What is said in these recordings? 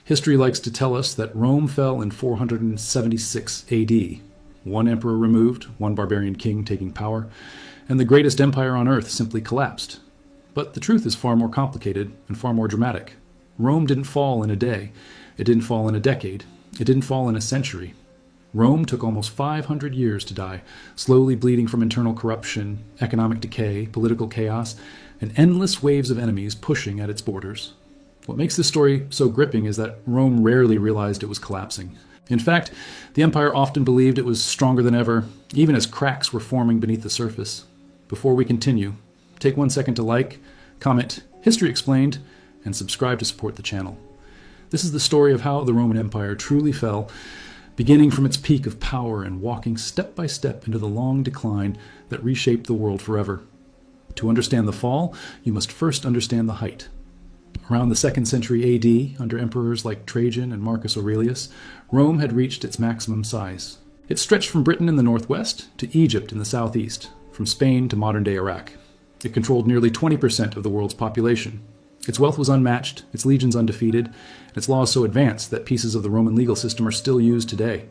History likes to tell us that Rome fell in 476 AD. One emperor removed, one barbarian king taking power, and the greatest empire on earth simply collapsed. But the truth is far more complicated and far more dramatic. Rome didn't fall in a day. It didn't fall in a decade. It didn't fall in a century. Rome took almost 500 years to die, slowly bleeding from internal corruption, economic decay, political chaos, and endless waves of enemies pushing at its borders. What makes this story so gripping is that Rome rarely realized it was collapsing. In fact, the empire often believed it was stronger than ever, even as cracks were forming beneath the surface. Before we continue, take 1 second to like, comment, History Explained, and subscribe to support the channel. This is the story of how the Roman Empire truly fell, beginning from its peak of power and walking step by step into the long decline that reshaped the world forever. To understand the fall, you must first understand the height. Around the 2nd century AD, under emperors like Trajan and Marcus Aurelius, Rome had reached its maximum size. It stretched from Britain in the northwest to Egypt in the southeast, from Spain to modern-day Iraq. It controlled nearly 20% of the world's population. Its wealth was unmatched, its legions undefeated, and its laws so advanced that pieces of the Roman legal system are still used today.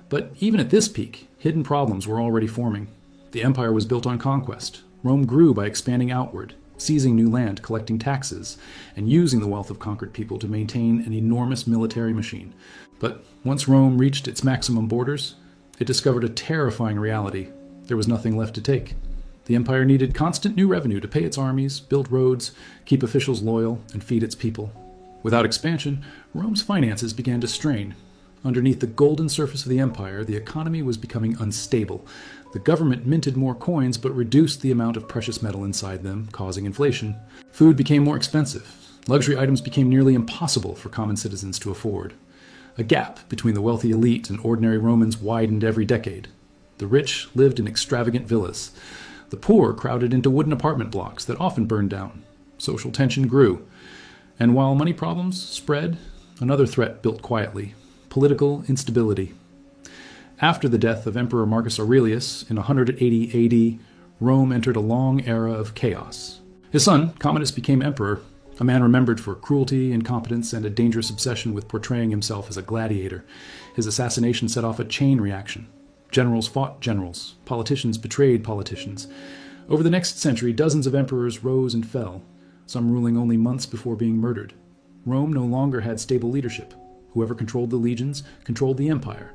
But even at this peak, hidden problems were already forming. The empire was built on conquest. Rome grew by expanding outward, seizing new land, collecting taxes, and using the wealth of conquered people to maintain an enormous military machine. But once Rome reached its maximum borders, it discovered a terrifying reality. There was nothing left to take. The empire needed constant new revenue to pay its armies, build roads, keep officials loyal, and feed its people. Without expansion, Rome's finances began to strain. Underneath the golden surface of the empire, the economy was becoming unstable. The government minted more coins but reduced the amount of precious metal inside them, causing inflation. Food became more expensive. Luxury items became nearly impossible for common citizens to afford. A gap between the wealthy elite and ordinary Romans widened every decade. The rich lived in extravagant villas. The poor crowded into wooden apartment blocks that often burned down. Social tension grew. And while money problems spread, another threat built quietly: political instability. After the death of Emperor Marcus Aurelius in 180 AD, Rome entered a long era of chaos. His son, Commodus, became emperor, a man remembered for cruelty, incompetence, and a dangerous obsession with portraying himself as a gladiator. His assassination set off a chain reaction. Generals fought generals. Politicians betrayed politicians. Over the next century, dozens of emperors rose and fell, some ruling only months before being murdered. Rome no longer had stable leadership. Whoever controlled the legions controlled the empire.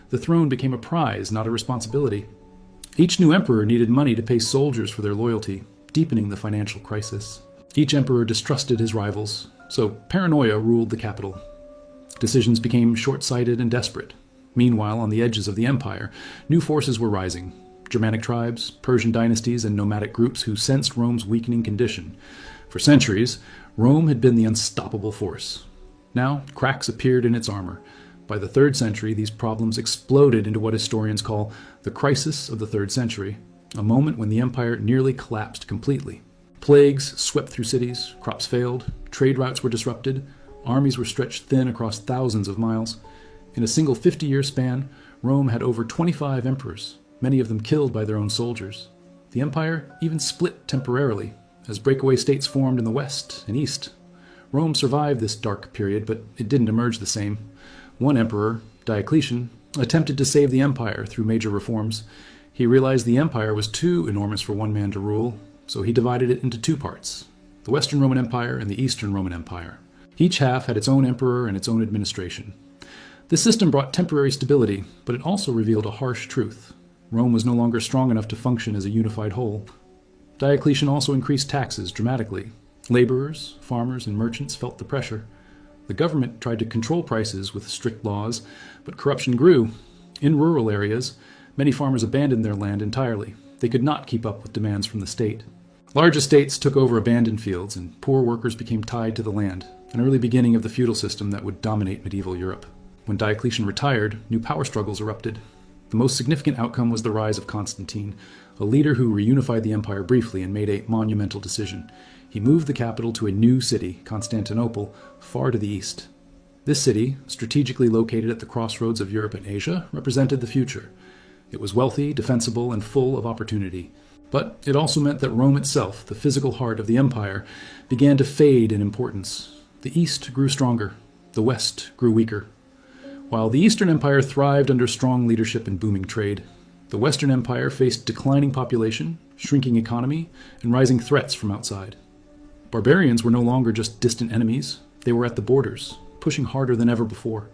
The throne became a prize, not a responsibility. Each new emperor needed money to pay soldiers for their loyalty, deepening the financial crisis. Each emperor distrusted his rivals, so paranoia ruled the capital. Decisions became short-sighted and desperate. Meanwhile, on the edges of the empire, new forces were rising: Germanic tribes, Persian dynasties, and nomadic groups who sensed Rome's weakening condition. For centuries, Rome had been the unstoppable force. Now, cracks appeared in its armor. By the 3rd century, these problems exploded into what historians call the crisis of the 3rd century, a moment when the empire nearly collapsed completely. Plagues swept through cities, crops failed, trade routes were disrupted, armies were stretched thin across thousands of miles. In a single 50-year span, Rome had over 25 emperors, many of them killed by their own soldiers. The empire even split temporarily, as breakaway states formed in the west and east. Rome survived this dark period, but it didn't emerge the same. One emperor, Diocletian, attempted to save the empire through major reforms. He realized the empire was too enormous for one man to rule, so he divided it into 2 parts: the Western Roman Empire and the Eastern Roman Empire. Each half had its own emperor and its own administration. This system brought temporary stability, but it also revealed a harsh truth. Rome was no longer strong enough to function as a unified whole. Diocletian also increased taxes dramatically. Laborers, farmers, and merchants felt the pressure. The government tried to control prices with strict laws, but corruption grew. In rural areas, many farmers abandoned their land entirely. They could not keep up with demands from the state. Large estates took over abandoned fields, and poor workers became tied to the land, an early beginning of the feudal system that would dominate medieval Europe. When Diocletian retired, new power struggles erupted. The most significant outcome was the rise of Constantine, a leader who reunified the empire briefly and made a monumental decision. He moved the capital to a new city, Constantinople, far to the east. This city, strategically located at the crossroads of Europe and Asia, represented the future. It was wealthy, defensible, and full of opportunity. But it also meant that Rome itself, the physical heart of the empire, began to fade in importance. The East grew stronger. The West grew weaker. While the Eastern Empire thrived under strong leadership and booming trade, the Western Empire faced declining population, shrinking economy, and rising threats from outside. Barbarians were no longer just distant enemies, they were at the borders, pushing harder than ever before.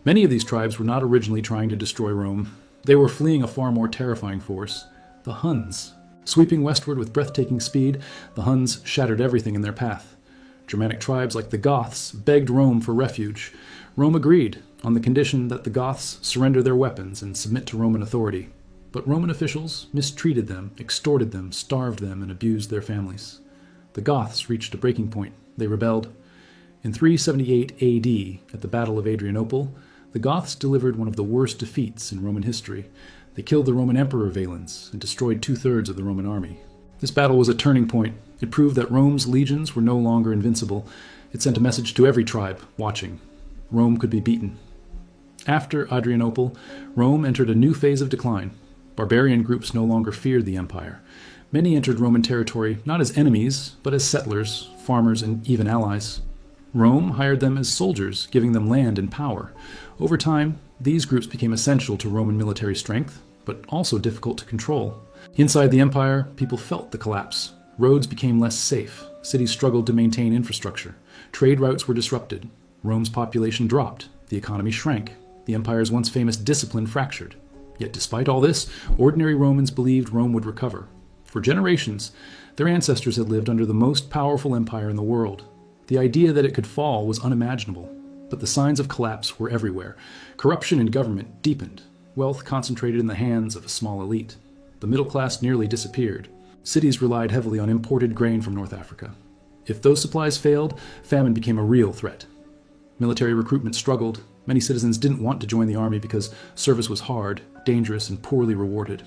Many of these tribes were not originally trying to destroy Rome. They were fleeing a far more terrifying force, the Huns. Sweeping westward with breathtaking speed, the Huns shattered everything in their path. Germanic tribes like the Goths begged Rome for refuge. Rome agreed, on the condition that the Goths surrender their weapons and submit to Roman authority. But Roman officials mistreated them, extorted them, starved them, and abused their families. The Goths reached a breaking point. They rebelled. In 378 AD, at the Battle of Adrianople, the Goths delivered one of the worst defeats in Roman history. They killed the Roman Emperor Valens and destroyed 2/3 of the Roman army. This battle was a turning point. It proved that Rome's legions were no longer invincible. It sent a message to every tribe watching. Rome could be beaten. After Adrianople, Rome entered a new phase of decline. Barbarian groups no longer feared the empire. Many entered Roman territory not as enemies, but as settlers, farmers, and even allies. Rome hired them as soldiers, giving them land and power. Over time, these groups became essential to Roman military strength, but also difficult to control. Inside the empire, people felt the collapse. Roads became less safe. Cities struggled to maintain infrastructure. Trade routes were disrupted. Rome's population dropped. The economy shrank. The empire's once famous discipline fractured. Yet despite all this, ordinary Romans believed Rome would recover. For generations, their ancestors had lived under the most powerful empire in the world. The idea that it could fall was unimaginable, but the signs of collapse were everywhere. Corruption in government deepened. Wealth concentrated in the hands of a small elite. The middle class nearly disappeared. Cities relied heavily on imported grain from North Africa. If those supplies failed, famine became a real threat. Military recruitment struggled. Many citizens didn't want to join the army because service was hard, dangerous, and poorly rewarded.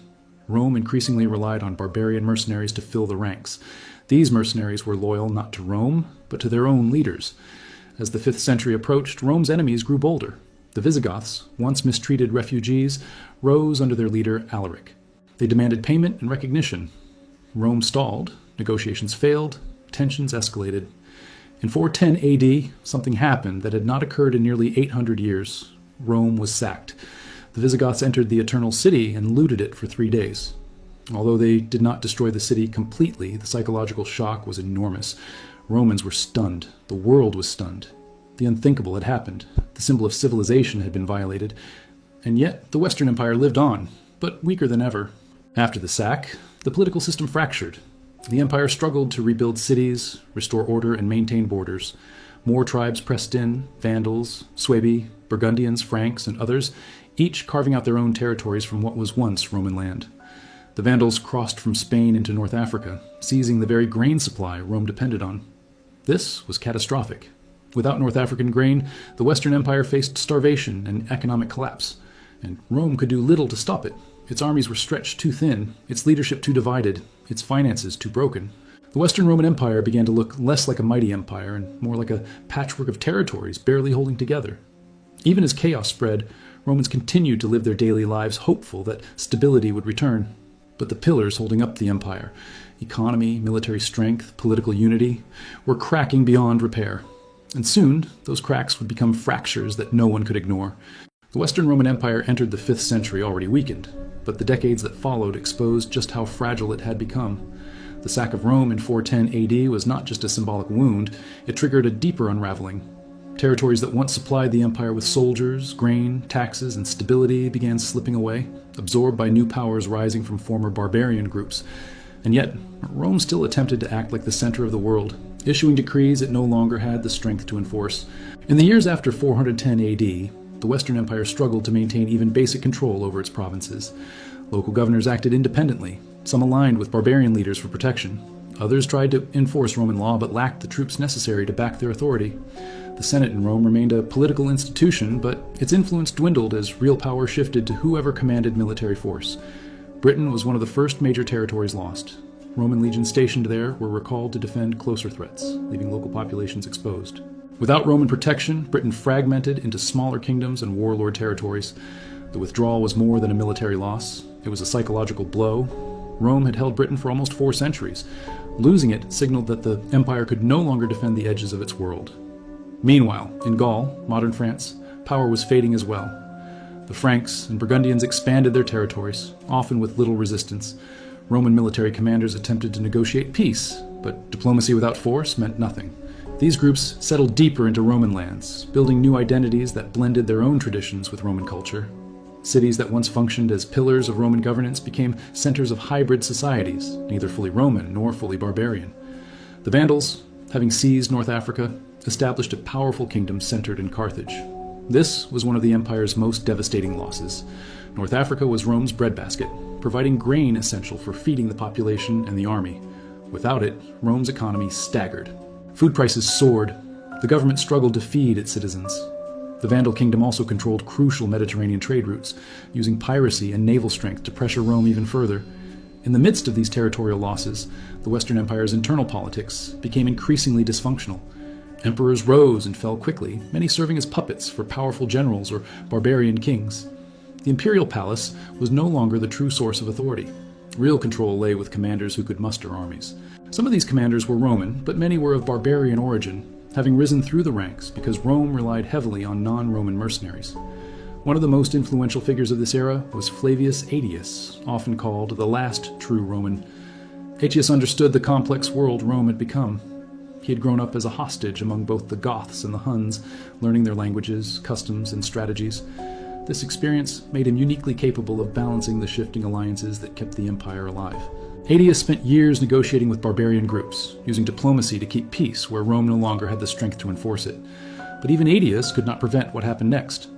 Rome increasingly relied on barbarian mercenaries to fill the ranks. These mercenaries were loyal not to Rome, but to their own leaders. As the 5th century approached, Rome's enemies grew bolder. The Visigoths, once mistreated refugees, rose under their leader Alaric. They demanded payment and recognition. Rome stalled, negotiations failed, tensions escalated. In 410 AD, something happened that had not occurred in nearly 800 years. Rome was sacked. The Visigoths entered the Eternal City and looted it for 3 days. Although they did not destroy the city completely, the psychological shock was enormous. Romans were stunned. The world was stunned. The unthinkable had happened. The symbol of civilization had been violated. And yet, the Western Empire lived on, but weaker than ever. After the sack, the political system fractured. The empire struggled to rebuild cities, restore order, and maintain borders. More tribes pressed in: Vandals, Suebi, Burgundians, Franks, and others, each carving out their own territories from what was once Roman land. The Vandals crossed from Spain into North Africa, seizing the very grain supply Rome depended on. This was catastrophic. Without North African grain, the Western Empire faced starvation and economic collapse, and Rome could do little to stop it. Its armies were stretched too thin, its leadership too divided, its finances too broken. The Western Roman Empire began to look less like a mighty empire and more like a patchwork of territories barely holding together. Even as chaos spread, Romans continued to live their daily lives hopeful that stability would return. But the pillars holding up the empire, economy, military strength, political unity, were cracking beyond repair. And soon, those cracks would become fractures that no one could ignore. The Western Roman Empire entered the 5th century already weakened, but the decades that followed exposed just how fragile it had become. The sack of Rome in 410 AD was not just a symbolic wound, it triggered a deeper unraveling. Territories that once supplied the empire with soldiers, grain, taxes, and stability began slipping away, absorbed by new powers rising from former barbarian groups. And yet, Rome still attempted to act like the center of the world, issuing decrees it no longer had the strength to enforce. In the years after 410 AD, the Western Empire struggled to maintain even basic control over its provinces. Local governors acted independently, some aligned with barbarian leaders for protection. Others tried to enforce Roman law but lacked the troops necessary to back their authority. The Senate in Rome remained a political institution, but its influence dwindled as real power shifted to whoever commanded military force. Britain was one of the first major territories lost. Roman legions stationed there were recalled to defend closer threats, leaving local populations exposed. Without Roman protection, Britain fragmented into smaller kingdoms and warlord territories. The withdrawal was more than a military loss. It was a psychological blow. Rome had held Britain for almost 4 centuries. Losing it signaled that the empire could no longer defend the edges of its world. Meanwhile, in Gaul, modern France, power was fading as well. The Franks and Burgundians expanded their territories, often with little resistance. Roman military commanders attempted to negotiate peace, but diplomacy without force meant nothing. These groups settled deeper into Roman lands, building new identities that blended their own traditions with Roman culture. Cities that once functioned as pillars of Roman governance became centers of hybrid societies, neither fully Roman nor fully barbarian. The Vandals, having seized North Africa, established a powerful kingdom centered in Carthage. This was one of the empire's most devastating losses. North Africa was Rome's breadbasket, providing grain essential for feeding the population and the army. Without it, Rome's economy staggered. Food prices soared. The government struggled to feed its citizens. The Vandal kingdom also controlled crucial Mediterranean trade routes, using piracy and naval strength to pressure Rome even further. In the midst of these territorial losses, the Western Empire's internal politics became increasingly dysfunctional. Emperors rose and fell quickly, many serving as puppets for powerful generals or barbarian kings. The imperial palace was no longer the true source of authority. Real control lay with commanders who could muster armies. Some of these commanders were Roman, but many were of barbarian origin, having risen through the ranks because Rome relied heavily on non-Roman mercenaries. One of the most influential figures of this era was Flavius Aetius, often called the last true Roman. Aetius understood the complex world Rome had become. He had grown up as a hostage among both the Goths and the Huns, learning their languages, customs, and strategies. This experience made him uniquely capable of balancing the shifting alliances that kept the empire alive. Aetius spent years negotiating with barbarian groups, using diplomacy to keep peace where Rome no longer had the strength to enforce it. But even Aetius could not prevent what happened next.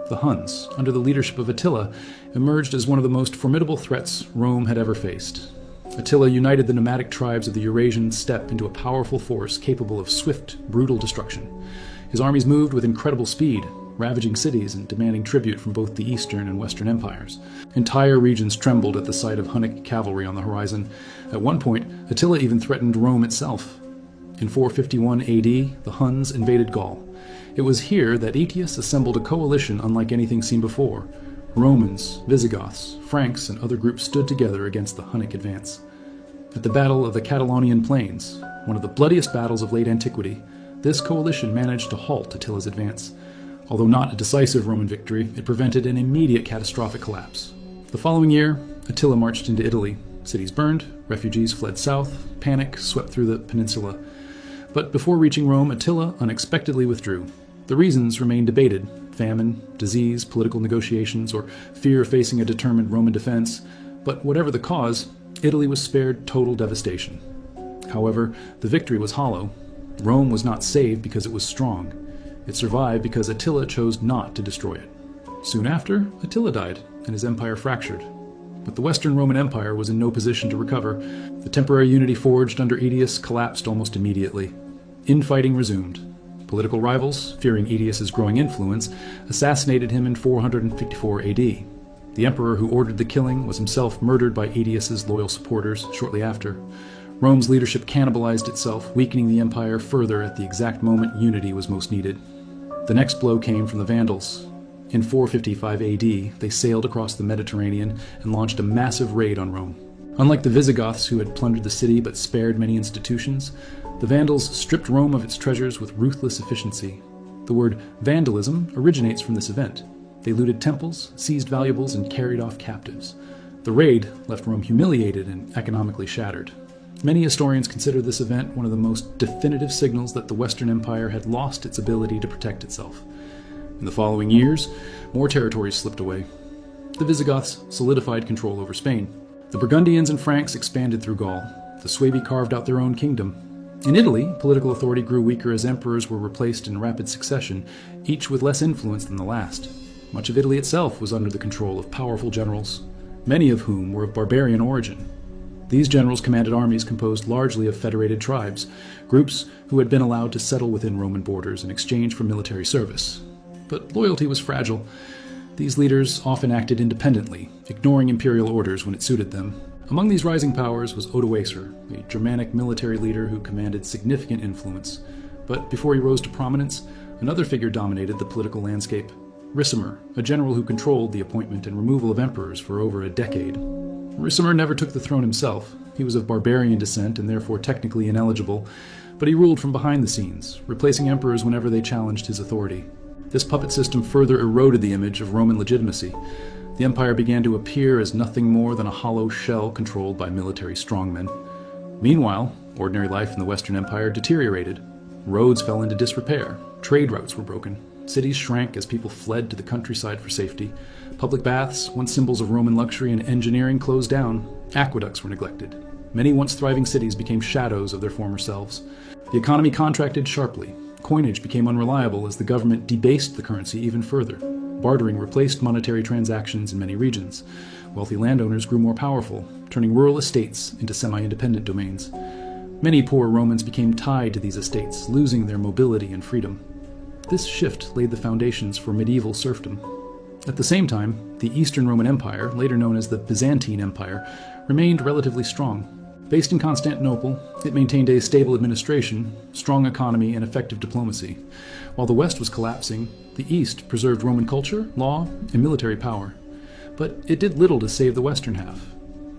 The Huns, under the leadership of Attila, emerged as one of the most formidable threats Rome had ever faced. Attila united the nomadic tribes of the Eurasian steppe into a powerful force capable of swift, brutal destruction. His armies moved with incredible speed, ravaging cities and demanding tribute from both the Eastern and Western empires. Entire regions trembled at the sight of Hunnic cavalry on the horizon. At one point, Attila even threatened Rome itself. In 451 AD, the Huns invaded Gaul. It was here that Aetius assembled a coalition unlike anything seen before. Romans, Visigoths, Franks, and other groups stood together against the Hunnic advance. At the Battle of the Catalonian Plains, one of the bloodiest battles of late antiquity, this coalition managed to halt Attila's advance. Although not a decisive Roman victory, it prevented an immediate catastrophic collapse. The following year, Attila marched into Italy. Cities burned, refugees fled south, panic swept through the peninsula. But before reaching Rome, Attila unexpectedly withdrew. The reasons remain debated: famine, disease, political negotiations, or fear facing a determined Roman defense. But whatever the cause, Italy was spared total devastation. However, the victory was hollow. Rome was not saved because it was strong. It survived because Attila chose not to destroy it. Soon after, Attila died, and his empire fractured. But the Western Roman Empire was in no position to recover. The temporary unity forged under Aetius collapsed almost immediately. Infighting resumed. Political rivals, fearing Aetius's growing influence, assassinated him in 454 AD. The emperor who ordered the killing was himself murdered by Aetius's loyal supporters shortly after. Rome's leadership cannibalized itself, weakening the empire further at the exact moment unity was most needed. The next blow came from the Vandals. In 455 AD, they sailed across the Mediterranean and launched a massive raid on Rome. Unlike the Visigoths, who had plundered the city but spared many institutions, the Vandals stripped Rome of its treasures with ruthless efficiency. The word vandalism originates from this event. They looted temples, seized valuables, and carried off captives. The raid left Rome humiliated and economically shattered. Many historians consider this event one of the most definitive signals that the Western Empire had lost its ability to protect itself. In the following years, more territories slipped away. The Visigoths solidified control over Spain. The Burgundians and Franks expanded through Gaul. The Suevi carved out their own kingdom. In Italy, political authority grew weaker as emperors were replaced in rapid succession, each with less influence than the last. Much of Italy itself was under the control of powerful generals, many of whom were of barbarian origin. These generals commanded armies composed largely of federated tribes, groups who had been allowed to settle within Roman borders in exchange for military service. But loyalty was fragile. These leaders often acted independently, ignoring imperial orders when it suited them. Among these rising powers was Odoacer, a Germanic military leader who commanded significant influence. But before he rose to prominence, another figure dominated the political landscape: Ricimer, a general who controlled the appointment and removal of emperors for over a decade. Ricimer never took the throne himself. He was of barbarian descent and therefore technically ineligible, but he ruled from behind the scenes, replacing emperors whenever they challenged his authority. This puppet system further eroded the image of Roman legitimacy. The empire began to appear as nothing more than a hollow shell controlled by military strongmen. Meanwhile, ordinary life in the Western Empire deteriorated. Roads fell into disrepair. Trade routes were broken. Cities shrank as people fled to the countryside for safety. Public baths, once symbols of Roman luxury and engineering, closed down. Aqueducts were neglected. Many once thriving cities became shadows of their former selves. The economy contracted sharply. Coinage became unreliable as the government debased the currency even further. Bartering replaced monetary transactions in many regions. Wealthy landowners grew more powerful, turning rural estates into semi-independent domains. Many poor Romans became tied to these estates, losing their mobility and freedom. This shift laid the foundations for medieval serfdom. At the same time, the Eastern Roman Empire, later known as the Byzantine Empire, remained relatively strong. Based in Constantinople, it maintained a stable administration, strong economy, and effective diplomacy. While the West was collapsing, the East preserved Roman culture, law, and military power. But it did little to save the Western half.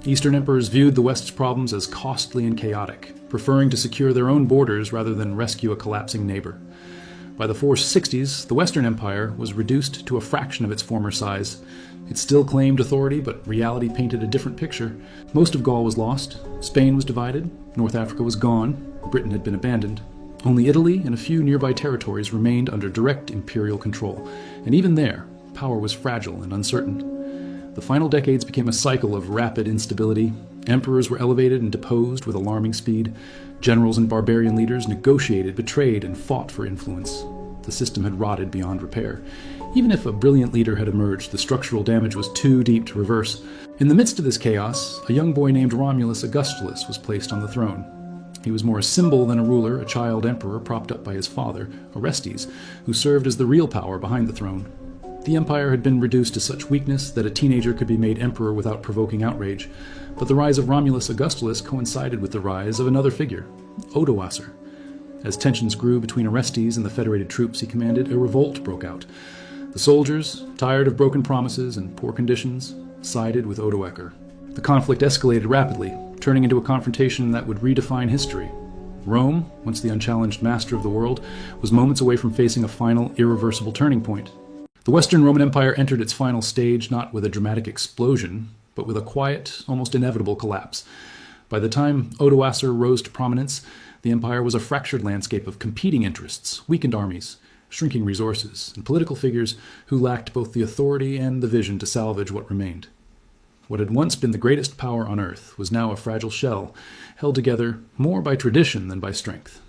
Eastern emperors viewed the West's problems as costly and chaotic, preferring to secure their own borders rather than rescue a collapsing neighbor. By the 460s, the Western Empire was reduced to a fraction of its former size. It still claimed authority, but reality painted a different picture. Most of Gaul was lost, Spain was divided, North Africa was gone, Britain had been abandoned. Only Italy and a few nearby territories remained under direct imperial control, and even there, power was fragile and uncertain. The final decades became a cycle of rapid instability. Emperors were elevated and deposed with alarming speed. Generals and barbarian leaders negotiated, betrayed, and fought for influence. The system had rotted beyond repair. Even if a brilliant leader had emerged, the structural damage was too deep to reverse. In the midst of this chaos, a young boy named Romulus Augustulus was placed on the throne. He was more a symbol than a ruler, a child emperor propped up by his father, Orestes, who served as the real power behind the throne. The empire had been reduced to such weakness that a teenager could be made emperor without provoking outrage. But the rise of Romulus Augustulus coincided with the rise of another figure, Odoacer. As tensions grew between Orestes and the federated troops he commanded, a revolt broke out. The soldiers, tired of broken promises and poor conditions, sided with Odoacer. The conflict escalated rapidly, turning into a confrontation that would redefine history. Rome, once the unchallenged master of the world, was moments away from facing a final, irreversible turning point. The Western Roman Empire entered its final stage not with a dramatic explosion, but with a quiet, almost inevitable collapse. By the time Odoacer rose to prominence, the empire was a fractured landscape of competing interests, weakened armies, shrinking resources, and political figures who lacked both the authority and the vision to salvage what remained. What had once been the greatest power on earth was now a fragile shell, held together more by tradition than by strength.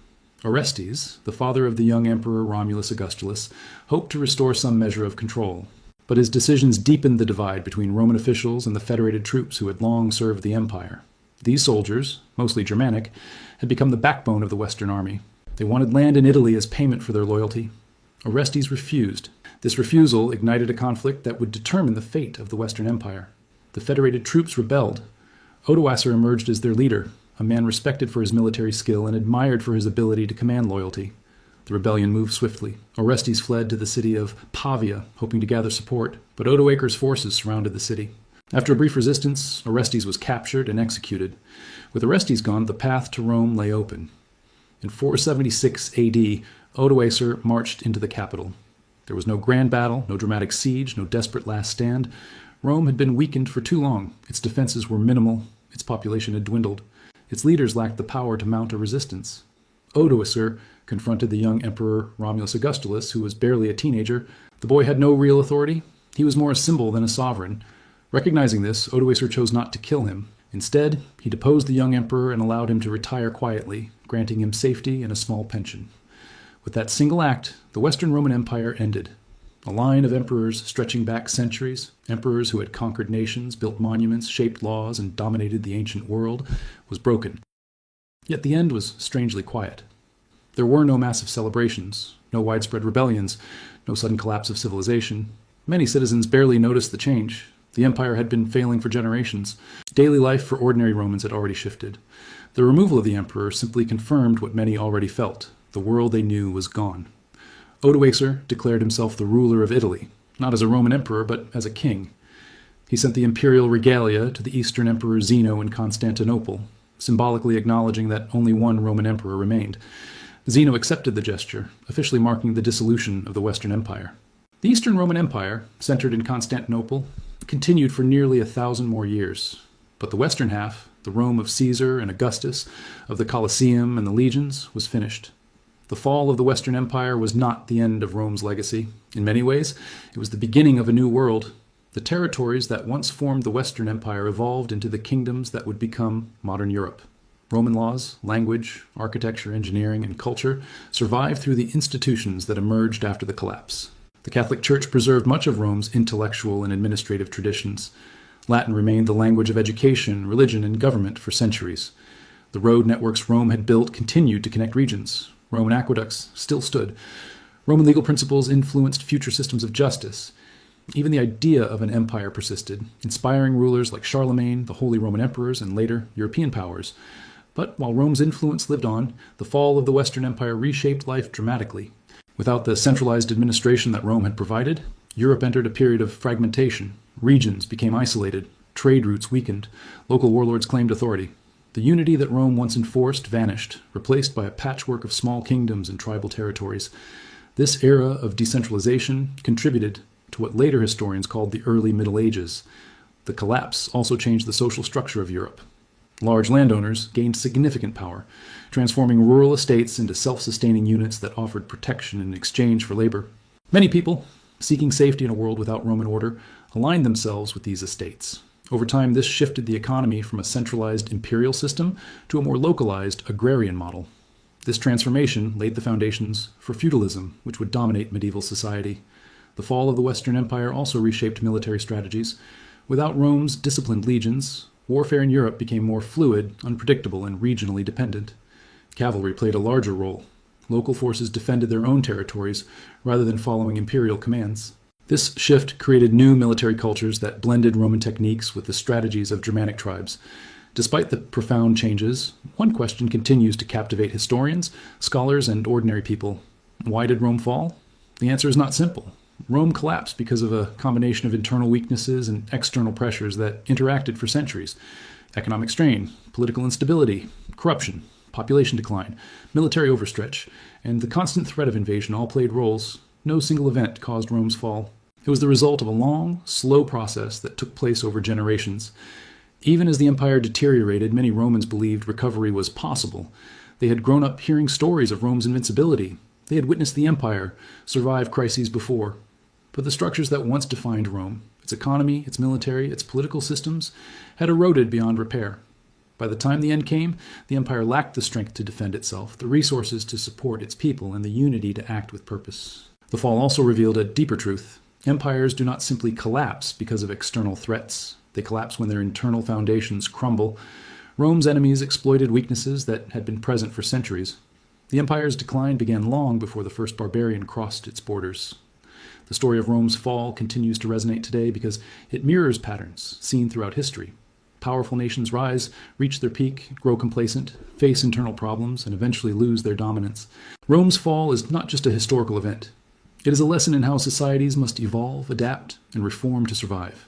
Orestes, the father of the young emperor Romulus Augustulus, hoped to restore some measure of control, but his decisions deepened the divide between Roman officials and the federated troops who had long served the empire. These soldiers, mostly Germanic, had become the backbone of the Western army. They wanted land in Italy as payment for their loyalty. Orestes refused. This refusal ignited a conflict that would determine the fate of the Western Empire. The federated troops rebelled. Odoacer emerged as their leader, a man respected for his military skill and admired for his ability to command loyalty. The rebellion moved swiftly. Orestes fled to the city of Pavia, hoping to gather support, but Odoacer's forces surrounded the city. After a brief resistance, Orestes was captured and executed. With Orestes gone, the path to Rome lay open. In 476 AD, Odoacer marched into the capital. There was no grand battle, no dramatic siege, no desperate last stand. Rome had been weakened for too long. Its defenses were minimal. Its population had dwindled. Its leaders lacked the power to mount a resistance. Odoacer confronted the young emperor Romulus Augustulus, who was barely a teenager. The boy had no real authority. He was more a symbol than a sovereign. Recognizing this, Odoacer chose not to kill him. Instead, he deposed the young emperor and allowed him to retire quietly, granting him safety and a small pension. With that single act, the Western Roman Empire ended. A line of emperors stretching back centuries, emperors who had conquered nations, built monuments, shaped laws, and dominated the ancient world, was broken. Yet the end was strangely quiet. There were no massive celebrations, no widespread rebellions, no sudden collapse of civilization. Many citizens barely noticed the change. The empire had been failing for generations. Daily life for ordinary Romans had already shifted. The removal of the emperor simply confirmed what many already felt. The world they knew was gone. Odoacer declared himself the ruler of Italy, not as a Roman emperor, but as a king. He sent the imperial regalia to the Eastern Emperor Zeno in Constantinople. symbolically acknowledging that only one Roman emperor remained. Zeno accepted the gesture, officially marking the dissolution of the Western Empire. The Eastern Roman Empire, centered in Constantinople, continued for nearly 1,000 more years. But the western half, the Rome of Caesar and Augustus, of the Colosseum and the legions, was finished. The fall of the Western Empire was not the end of Rome's legacy. In many ways, it was the beginning of a new world. The territories that once formed the Western Empire evolved into the kingdoms that would become modern Europe. Roman laws, language, architecture, engineering, and culture survived through the institutions that emerged after the collapse. The Catholic Church preserved much of Rome's intellectual and administrative traditions. Latin remained the language of education, religion, and government for centuries. The road networks Rome had built continued to connect regions. Roman aqueducts still stood. Roman legal principles influenced future systems of justice. Even the idea of an empire persisted, inspiring rulers like Charlemagne, the Holy Roman Emperors, and later European powers. But while Rome's influence lived on, the fall of the Western Empire reshaped life dramatically. Without the centralized administration that Rome had provided, Europe entered a period of fragmentation. Regions became isolated, trade routes weakened, local warlords claimed authority. The unity that Rome once enforced vanished, replaced by a patchwork of small kingdoms and tribal territories. This era of decentralization contributed to what later historians called the early Middle Ages. The collapse also changed the social structure of Europe. Large landowners gained significant power, transforming rural estates into self-sustaining units that offered protection in exchange for labor. Many people, seeking safety in a world without Roman order, aligned themselves with these estates. Over time, this shifted the economy from a centralized imperial system to a more localized agrarian model. This transformation laid the foundations for feudalism, which would dominate medieval society. The fall of the Western Empire also reshaped military strategies. Without Rome's disciplined legions, warfare in Europe became more fluid, unpredictable, and regionally dependent. Cavalry played a larger role. Local forces defended their own territories rather than following imperial commands. This shift created new military cultures that blended Roman techniques with the strategies of Germanic tribes. Despite the profound changes, one question continues to captivate historians, scholars, and ordinary people. Why did Rome fall? The answer is not simple. Rome collapsed because of a combination of internal weaknesses and external pressures that interacted for centuries. Economic strain, political instability, corruption, population decline, military overstretch, and the constant threat of invasion all played roles. No single event caused Rome's fall. It was the result of a long, slow process that took place over generations. Even as the empire deteriorated, many Romans believed recovery was possible. They had grown up hearing stories of Rome's invincibility. They had witnessed the empire survive crises before. But the structures that once defined Rome, its economy, its military, its political systems, had eroded beyond repair. By the time the end came, the empire lacked the strength to defend itself, the resources to support its people, and the unity to act with purpose. The fall also revealed a deeper truth. Empires do not simply collapse because of external threats. They collapse when their internal foundations crumble. Rome's enemies exploited weaknesses that had been present for centuries. The empire's decline began long before the first barbarian crossed its borders. The story of Rome's fall continues to resonate today because it mirrors patterns seen throughout history. Powerful nations rise, reach their peak, grow complacent, face internal problems, and eventually lose their dominance. Rome's fall is not just a historical event. It is a lesson in how societies must evolve, adapt, and reform to survive.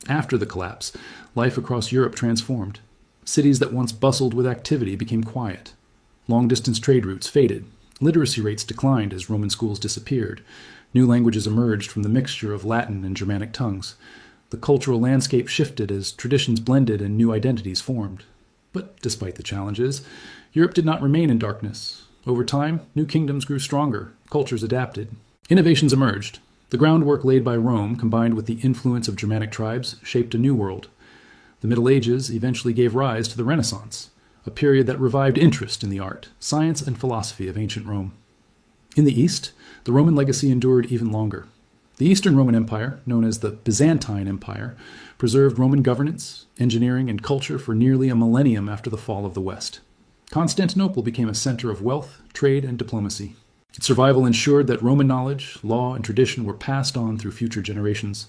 After the collapse, life across Europe transformed. Cities that once bustled with activity became quiet. Long-distance trade routes faded. Literacy rates declined as Roman schools disappeared. New languages emerged from the mixture of Latin and Germanic tongues. The cultural landscape shifted as traditions blended and new identities formed. But despite the challenges, Europe did not remain in darkness. Over time, new kingdoms grew stronger, cultures adapted. Innovations emerged. The groundwork laid by Rome, combined with the influence of Germanic tribes, shaped a new world. The Middle Ages eventually gave rise to the Renaissance, a period that revived interest in the art, science, and philosophy of ancient Rome. In the East, the Roman legacy endured even longer. The Eastern Roman Empire, known as the Byzantine Empire, preserved Roman governance, engineering, and culture for nearly a millennium after the fall of the West. Constantinople became a center of wealth, trade, and diplomacy. Its survival ensured that Roman knowledge, law, and tradition were passed on through future generations.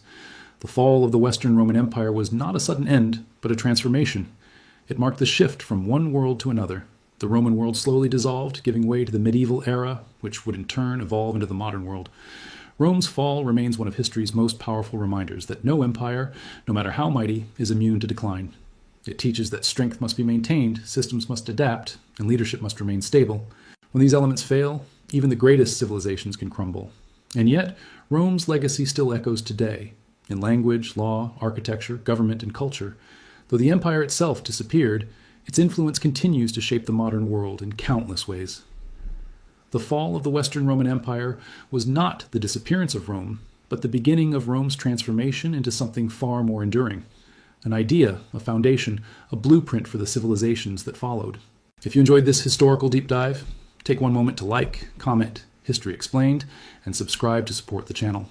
The fall of the Western Roman Empire was not a sudden end, but a transformation. It marked the shift from one world to another. The Roman world slowly dissolved, giving way to the medieval era, which would in turn evolve into the modern world. Rome's fall remains one of history's most powerful reminders that no empire, no matter how mighty, is immune to decline. It teaches that strength must be maintained, systems must adapt, and leadership must remain stable. When these elements fail, even the greatest civilizations can crumble. And yet, Rome's legacy still echoes today, in language, law, architecture, government, and culture. Though the empire itself disappeared, its influence continues to shape the modern world in countless ways. The fall of the Western Roman Empire was not the disappearance of Rome, but the beginning of Rome's transformation into something far more enduring. An idea, a foundation, a blueprint for the civilizations that followed. If you enjoyed this historical deep dive, take one moment to like, comment, History Explained, and subscribe to support the channel.